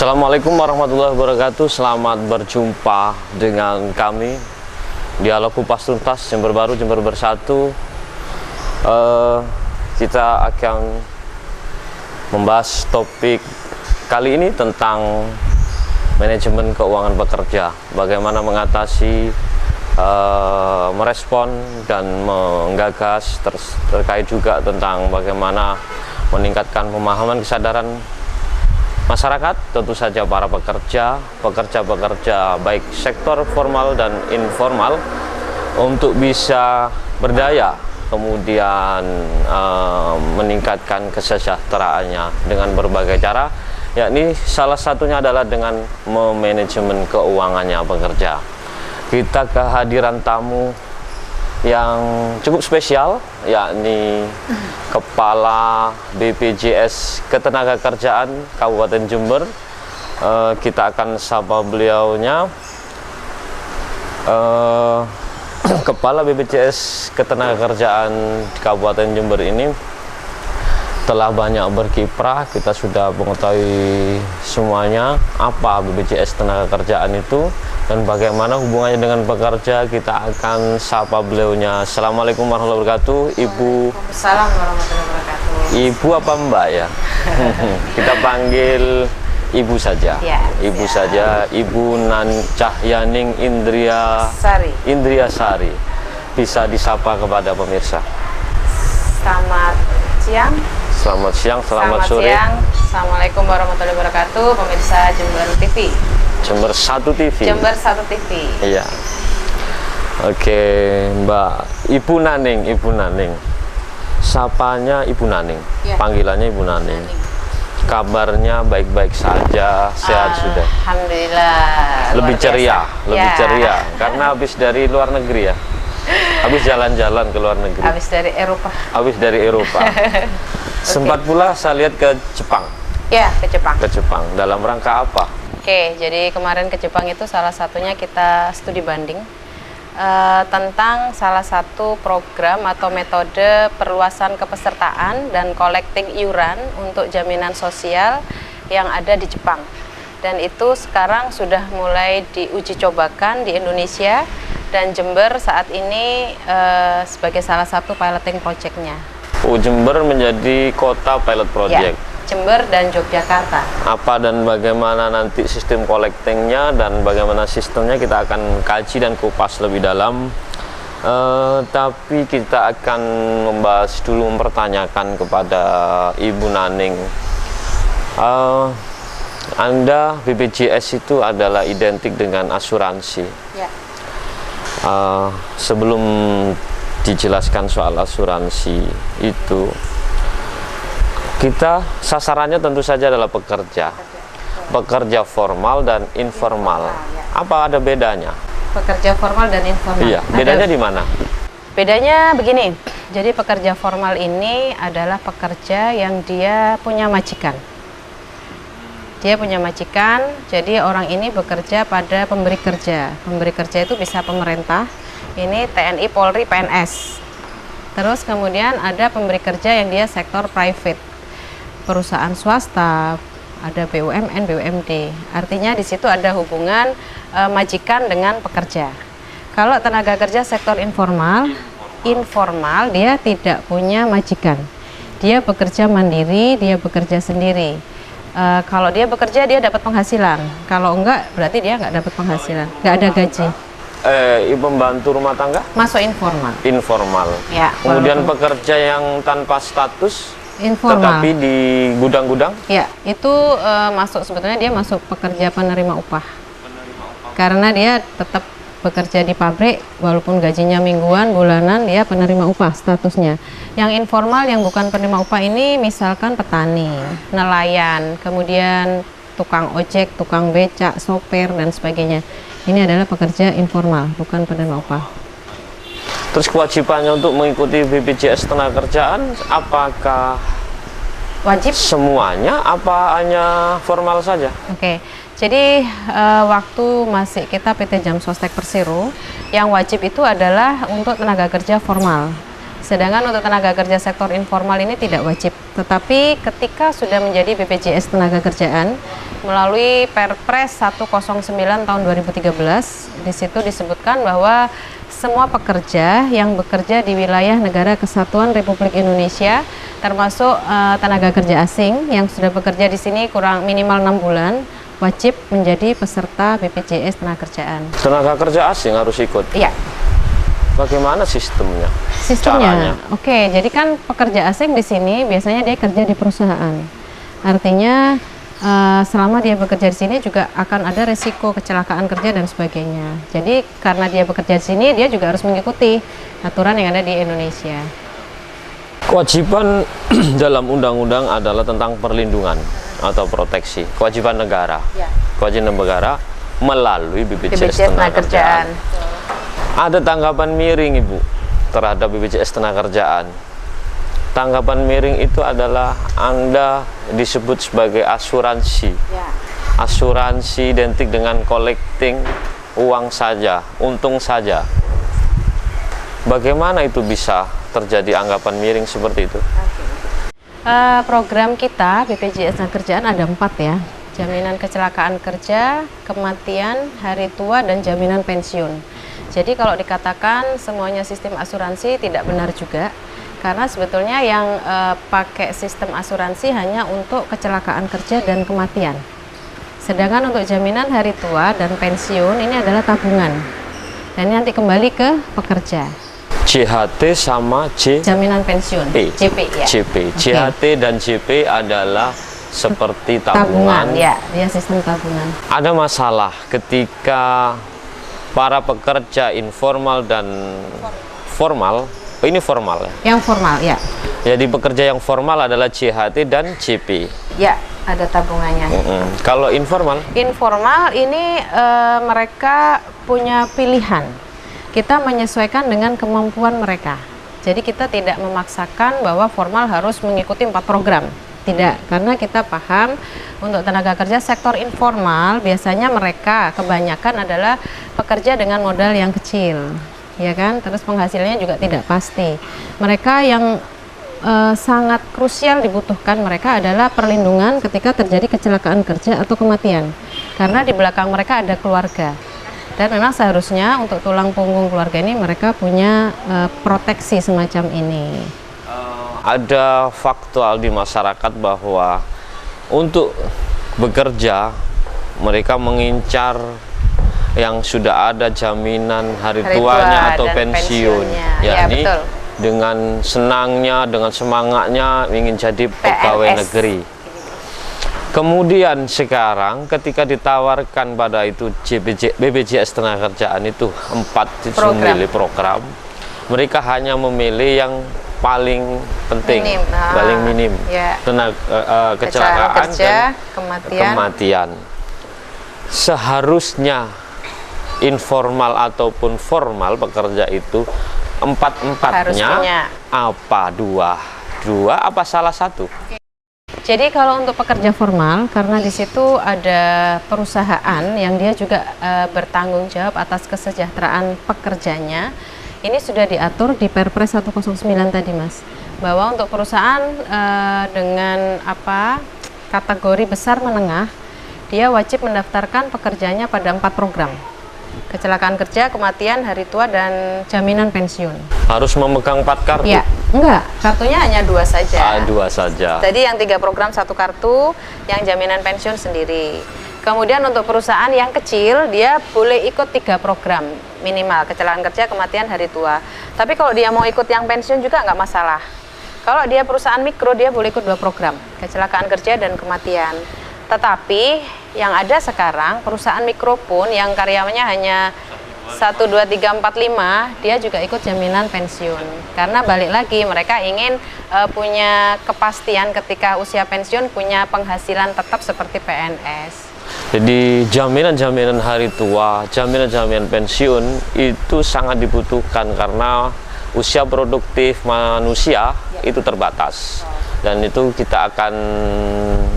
Assalamualaikum warahmatullahi wabarakatuh. Selamat berjumpa dengan kami Dialog Kupas Tuntas Jember Baru, Jember Bersatu. Kita akan membahas topik kali ini tentang manajemen keuangan pekerja. Bagaimana mengatasi, merespon dan menggagas terkait juga tentang bagaimana meningkatkan pemahaman kesadaran masyarakat, tentu saja para pekerja baik sektor formal dan informal untuk bisa berdaya, kemudian meningkatkan kesejahteraannya dengan berbagai cara, yakni salah satunya adalah dengan memanajemen keuangannya pekerja. Kita kehadiran tamu yang cukup spesial, yakni Kepala BPJS Ketenagakerjaan Kabupaten Jember. Kita akan sapa beliaunya. Kepala BPJS Ketenagakerjaan di Kabupaten Jember ini telah banyak berkiprah. Kita sudah mengetahui semuanya apa BPJS Ketenagakerjaan itu dan bagaimana hubungannya dengan pekerja. Kita akan sapa beliaunya. Assalamualaikum warahmatullahi wabarakatuh, Ibu. Assalamualaikum warahmatullahi wabarakatuh. Ibu apa Mbak ya? Kita panggil Ibu saja. Ya, Ibu ya. saja. Ibu Cahyaning Indria Sari. Bisa disapa kepada pemirsa. Selamat siang. Selamat siang, selamat sore. Siang. Assalamualaikum warahmatullahi wabarakatuh, pemirsa Jember TV. Jember 1 TV. Jember 1 TV. Iya. Oke, Mbak. Ibu Naning. Sapanya Ibu Naning. Ya. Panggilannya Ibu Naning. Kabarnya baik-baik saja, sehat sudah. Alhamdulillah. Lebih ceria, lebih Ya. ceria karena habis dari luar negeri ya. Habis jalan-jalan ke luar negeri. Habis dari Eropa. Habis dari Eropa. Sempat pula saya lihat ke Jepang. Ya, ke Jepang. Ke Jepang. Dalam rangka apa? Oke, jadi kemarin ke Jepang itu salah satunya kita studi banding tentang salah satu program atau metode perluasan kepesertaan dan collecting iuran untuk jaminan sosial yang ada di Jepang. Dan itu sekarang sudah mulai diuji cobakan di Indonesia dan Jember saat ini sebagai salah satu piloting project-nya. Oh, Jember menjadi kota pilot project. Ya, Jember dan Yogyakarta. Apa dan bagaimana nanti sistem collectingnya dan bagaimana sistemnya kita akan kaji dan kupas lebih dalam. Tapi kita akan membahas dulu, mempertanyakan kepada Ibu Naning. Anda BPJS itu adalah identik dengan asuransi. Ya. Sebelum dijelaskan soal asuransi itu, kita sasarannya tentu saja adalah pekerja formal dan informal. Apa ada bedanya? Pekerja formal dan informal. Iya, bedanya di mana? Bedanya begini. Jadi pekerja formal ini adalah pekerja yang dia punya majikan. Dia punya majikan, jadi orang ini bekerja pada pemberi kerja. Pemberi kerja itu bisa pemerintah, ini TNI, Polri, PNS. Terus kemudian ada pemberi kerja yang dia sektor private, perusahaan swasta, ada BUMN, BUMD. Artinya di situ ada hubungan majikan dengan pekerja. Kalau tenaga kerja sektor informal dia tidak punya majikan. Dia bekerja mandiri, dia bekerja sendiri. Kalau dia bekerja dia dapat penghasilan, kalau enggak berarti dia nggak dapat penghasilan, nggak ada gaji. Pembantu rumah tangga? Masuk informal. Informal. Ya. Kemudian pekerja yang tanpa status? Informal. Tetapi di gudang-gudang? Ya, itu masuk, sebetulnya dia masuk pekerja penerima upah. Karena dia tetap bekerja di pabrik, walaupun gajinya mingguan, bulanan, dia penerima upah statusnya. Yang informal yang bukan penerima upah ini misalkan petani, nelayan, kemudian tukang ojek, tukang becak, sopir, dan sebagainya. Ini adalah pekerja informal, bukan penerima upah. Terus kewajibannya untuk mengikuti BPJS Ketenagakerjaan apakah Wajib? Semuanya apa hanya formal saja? Oke. Jadi waktu masih kita PT Jam Sostek Persero, yang wajib itu adalah untuk tenaga kerja formal. Sedangkan untuk tenaga kerja sektor informal ini tidak wajib. Tetapi ketika sudah menjadi BPJS Tenagakerjaan melalui Perpres 109 tahun 2013, di situ disebutkan bahwa semua pekerja yang bekerja di wilayah Negara Kesatuan Republik Indonesia, termasuk tenaga kerja asing yang sudah bekerja di sini kurang minimal 6 bulan, wajib menjadi peserta BPJS Tenagakerjaan. Tenaga kerja asing harus ikut? Iya. Bagaimana sistemnya? Sistemnya? Oke, jadi kan pekerja asing di sini biasanya dia kerja di perusahaan. Artinya selama dia bekerja di sini juga akan ada resiko kecelakaan kerja dan sebagainya. Jadi karena dia bekerja di sini, dia juga harus mengikuti aturan yang ada di Indonesia. Kewajiban dalam undang-undang adalah tentang perlindungan atau proteksi. Kewajiban negara. Ya. Kewajiban negara melalui BPJS Tenagakerjaan. Ada tanggapan miring, Ibu, terhadap BPJS Tenagakerjaan. Tanggapan miring itu adalah Anda disebut sebagai asuransi. Ya. Asuransi identik dengan collecting uang saja, untung saja. Bagaimana itu bisa terjadi anggapan miring seperti itu? Program kita BPJS Tenagakerjaan ada 4 ya. Jaminan kecelakaan kerja, kematian, hari tua, dan jaminan pensiun. Jadi kalau dikatakan semuanya sistem asuransi tidak benar juga. Karena sebetulnya yang pakai sistem asuransi hanya untuk kecelakaan kerja dan kematian. Sedangkan untuk jaminan hari tua dan pensiun ini adalah tabungan. Dan ini nanti kembali ke pekerja. JHT sama jaminan pensiun. JP ya. JP. JHT dan JP adalah seperti tabungan. Ya, dia sistem tabungan. Ada masalah ketika para pekerja informal dan formal. Ini formal ya? Yang formal, ya. Jadi pekerja yang formal adalah JHT dan JP. Ya, ada tabungannya. Kalau informal? Informal ini mereka punya pilihan. Kita menyesuaikan dengan kemampuan mereka. Jadi kita tidak memaksakan bahwa formal harus mengikuti 4 program. Tidak, karena kita paham untuk tenaga kerja sektor informal biasanya mereka kebanyakan adalah pekerja dengan modal yang kecil. Ya kan, terus penghasilannya juga tidak pasti. Mereka yang sangat krusial dibutuhkan mereka adalah perlindungan ketika terjadi kecelakaan kerja atau kematian, karena di belakang mereka ada keluarga, dan memang seharusnya untuk tulang punggung keluarga ini mereka punya proteksi semacam ini. Ada faktual di masyarakat bahwa untuk bekerja mereka mengincar yang sudah ada jaminan hari tuanya atau pensiun, yakni ya, dengan senangnya, dengan semangatnya ingin jadi pegawai negeri. Kemudian sekarang ketika ditawarkan pada itu BPJS Tenagakerjaan itu 4 memilih program, mereka hanya memilih yang paling penting, paling minim, ya. Kecelakaan kerja, dan kematian. Seharusnya informal ataupun formal pekerja itu 4-4-nya apa dua apa salah satu? Jadi kalau untuk pekerja formal, karena di situ ada perusahaan yang dia juga bertanggung jawab atas kesejahteraan pekerjanya, ini sudah diatur di Perpres 109 tadi, Mas, bahwa untuk perusahaan dengan kategori besar menengah, dia wajib mendaftarkan pekerjanya pada 4 program. Kecelakaan kerja, kematian, hari tua, dan jaminan pensiun. Harus memegang 4 kartu? Ya, enggak, kartunya hanya 2 saja. 2 saja. Jadi yang 3 program 1 kartu, yang jaminan pensiun sendiri. Kemudian untuk perusahaan yang kecil, dia boleh ikut 3 program minimal, kecelakaan kerja, kematian, hari tua. Tapi kalau dia mau ikut yang pensiun juga nggak masalah. Kalau dia perusahaan mikro, dia boleh ikut 2 program, kecelakaan kerja dan kematian. Tetapi yang ada sekarang perusahaan mikro pun yang karyawannya hanya 1, 2, 3, 4, 5, dia juga ikut jaminan pensiun. Karena balik lagi mereka ingin punya kepastian ketika usia pensiun, punya penghasilan tetap seperti PNS. Jadi jaminan-jaminan hari tua, jaminan-jaminan pensiun itu sangat dibutuhkan karena usia produktif manusia itu terbatas. Dan itu kita akan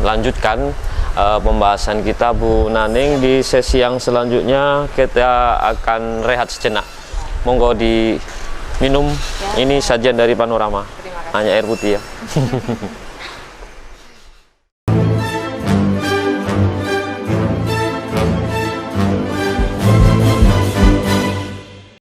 lanjutkan pembahasan kita, Bu Naning, di sesi yang selanjutnya. Kita akan rehat sejenak. Monggo minum. Ini sajian dari Panorama. Terima kasih. Hanya air putih ya.